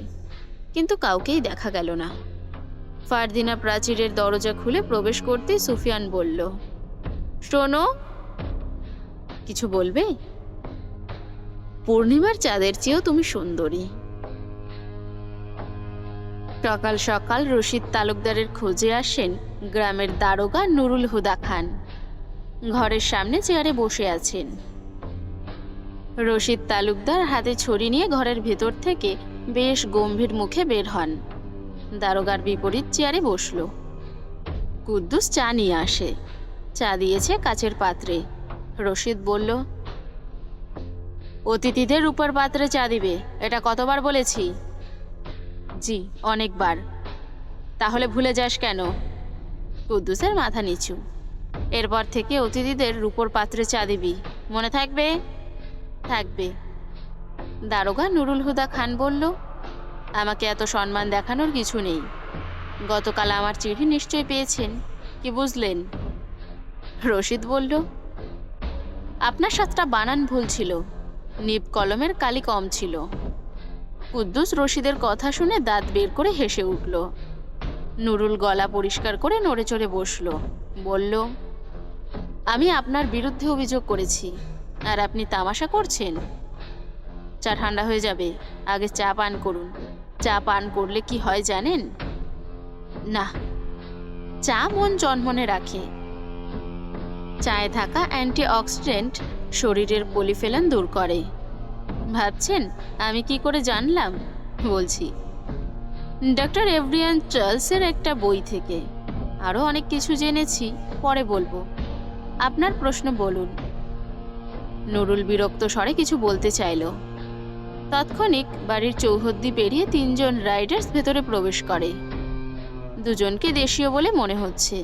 কিন্তু কাউকেই দেখা গেল না। ফারদিনা প্রাচীরের দরজা খুলে প্রবেশ করতে সুফিয়ান বলল, শোনো। কিছু বলবে? পূর্ণিমার চাঁদের চেয়েও তুমি সুন্দরী। সকাল সকাল রশিদ তালুকদারের খোঁজে আসেন গ্রামের দারোগা নুরুল হুদা খান। ঘরের সামনে চেয়ারে বসে আছেন। রশিদ তালুকদার হাতে ছড়ি নিয়ে ঘরের ভেতর থেকে বেশ গম্ভীর মুখে বের হন। দারোগার বিপরীত চেয়ারে বসল। কুদ্দুস চা নিয়ে আসে। চা দিয়েছে কাচের পাত্রে। রশিদ বলল, অতিথিদের উপর পাত্রে চা দিবে, এটা কতবার বলেছি? জি, অনেকবার। তাহলে ভুলে যাস কেন? কুদ্দুসের মাথা নিচু। এরপর থেকে অতিথিদের রূপোর পাত্রে চা দিবি, মনে থাকবে? থাকবে। দারোগা নুরুল হুদা খান বলল, আমাকে এত সম্মান দেখানোর কিছু নেই। গতকাল আমার চিঠি নিশ্চয় পেয়েছেন, কি বুঝলেন? রশিদ বলল, আপনার সাতটা বানান ভুল ছিল, নিব কলমের কালি কম ছিল। কুদ্দুস রশিদের কথা শুনে দাঁত বের করে হেসে উঠল। নুরুল গলা পরিষ্কার করে নড়ে চড়ে বসল। বলল, আমি আপনার বিরুদ্ধে অভিযোগ করেছি, আর আপনি তামাশা করছেন? চা ঠান্ডা হয়ে যাবে, আগে চা পান করুন। চা পান করলে কি হয় জানেন? না, চা মন চনমনে রাখে। চায়ে থাকা অ্যান্টিঅক্সিডেন্ট শরীরের পলিফেলন দূর করে। ভাবছেন আমি কি করে জানলাম? বলছি, ডক্টর এভরিয়ান চার্লসের একটা বই থেকে। আরও অনেক কিছু জেনেছি, পরে বলবো। আপনার প্রশ্ন বলুন। নুরুল বিরক্ত স্বরে কিছু বলতে চাইল। তৎক্ষণিক বাড়ির চৌহদ্দি পেরিয়ে 3 জন রাইডার্স ভেতরে প্রবেশ করে। দুজনকে দেশীয় বলে মনে হচ্ছে।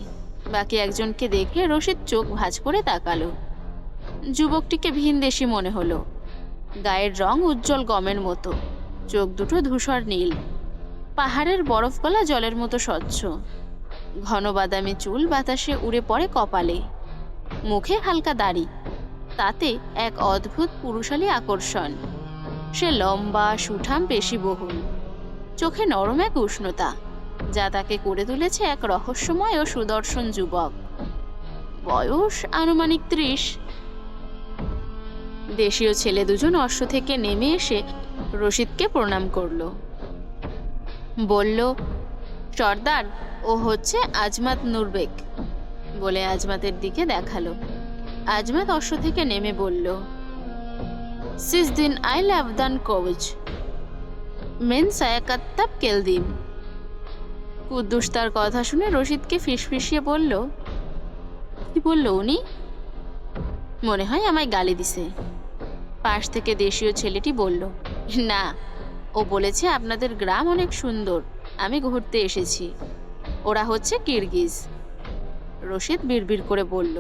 বাকি একজনকে দেখে রশিদ চোখ ভাঁজ করে তাকালো। যুবকটিকে ভিনদেশি মনে হলো। গায়ের রং উজ্জ্বল গমের মতো, চোখ দুটো ধূসর নীল, পাহাড়ের বরফ গলা জলের মতো স্বচ্ছ। ঘন বাদামি চুল বাতাসে উড়ে পড়ে কপালে। মুখে হালকা দাড়ি, তাতে এক অদ্ভুত পুরুষালী আকর্ষণ। সে লম্বা, সুঠাম, পেশিবহুল। চোখে নরম এক উষ্ণতা, যা তাকে করে তুলেছে এক রহস্যময় ও সুদর্শন যুবক। বয়স আনুমানিক 30। দেশীয় ছেলে দুজন অশ্ব থেকে নেমে এসে রশিদকে প্রণাম করল। বলল, সর্দার, ও হচ্ছে আজমাত নুরবেক, বলে আজমাতের দিকে দেখালো। আজমাত অশ্ব থেকে নেমে বলল, সিজদিন আইল আবদান কওজ মেন সায়াকাত্তাব কেলদিম। কুদ্দুস তার কথা শুনে রশিদকে ফিসফিসিয়ে বলল, কি বলল উনি? মনে হয় আমায় গালি দিছে। পাশ থেকে দেশীয় ছেলেটি বলল, না, ও বলেছে আপনাদের গ্রাম অনেক সুন্দর, আমি ঘুরতে এসেছি। ওরা হচ্ছে কিরগিজ। রশিদ বিড়বিড় করে বলল,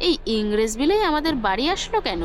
এই ইংরেজ বিলেই আমাদের বাড়ি আসলো কেন?